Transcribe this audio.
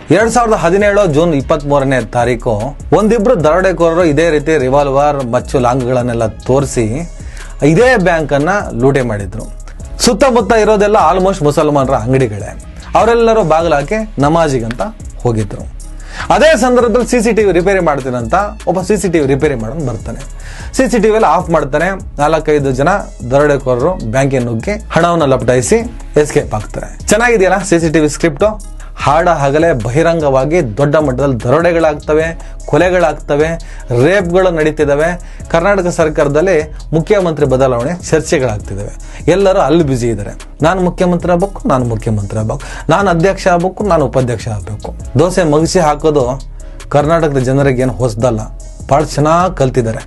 2017 June 23ನೇ ತಾರೀಕು ಒಂದಿಬ್ರು ದರೋಡೆಕೋರರು ಇದೇ ರೀತಿ ರಿವಾಲ್ವರ್ ಮಚ್ಚು ಲಾಂಗ್ಗಳನ್ನೆಲ್ಲ ತೋರಿಸಿ ಇದೇ ಬ್ಯಾಂಕ್ ಅನ್ನ ಲೂಟಿ ಮಾಡಿದ್ರು. ಸುತ್ತಮುತ್ತ ಇರೋದೆಲ್ಲ ಆಲ್ಮೋಸ್ಟ್ ಮುಸಲ್ಮಾನರ ಅಂಗಡಿಗಳೇ. ಅವರೆಲ್ಲರೂ ಬಾಗಿಲಾಕಿ ನಮಾಜಿಗಂತ ಹೋಗಿದ್ರು. ಅದೇ ಸಂದರ್ಭದಲ್ಲಿ CCTV ರಿಪೇರಿ ಮಾಡ್ತೀನಂತ ಒಬ್ಬ CCTV ರಿಪೇರಿ ಮಾಡೋನು ಬರ್ತಾನೆ. CCTV ಎಲ್ಲ ಆಫ್ ಮಾಡ್ತಾನೆ. 4-5 ಜನ ದರೋಡೆಕೋರರು ಬ್ಯಾಂಕಿಗೆ ನುಗ್ಗಿ ಹಣವನ್ನು ಲಪಟಾಯಿಸಿ ಎಸ್ಕೇಪ್ ಆಗ್ತಾರೆ. ಚೆನ್ನಾಗಿದೆಯಲ್ಲ CCTV ಸ್ಕ್ರಿಪ್ಟು? ಹಾಡ ಹಗಲೇ ಬಹಿರಂಗವಾಗಿ ದೊಡ್ಡ ಮಟ್ಟದಲ್ಲಿ ದರೋಡೆಗಳಾಗ್ತವೆ, ಕೊಲೆಗಳಾಗ್ತವೆ, ರೇಪ್ಗಳು ನಡೀತಿದ್ದಾವೆ. ಕರ್ನಾಟಕ ಸರ್ಕಾರದಲ್ಲಿ ಮುಖ್ಯಮಂತ್ರಿ ಬದಲಾವಣೆ ಚರ್ಚೆಗಳಾಗ್ತಿದ್ದಾವೆ. ಎಲ್ಲರೂ ಅಲ್ಲಿ ಬ್ಯುಸಿ ಇದ್ದಾರೆ. ನಾನು ಮುಖ್ಯಮಂತ್ರಿ ಆಗ್ಬೇಕು, ನಾನು ಅಧ್ಯಕ್ಷ ಆಗ್ಬೇಕು, ನಾನು ಉಪಾಧ್ಯಕ್ಷ ಆಗ್ಬೇಕು. ದೋಸೆ ಮಗಿಸಿ ಹಾಕೋದು ಕರ್ನಾಟಕದ ಜನರಿಗೆ ಏನು ಹೊಸದಲ್ಲ, ಭಾಳ ಚೆನ್ನಾಗಿ ಕಲ್ತಿದ್ದಾರೆ.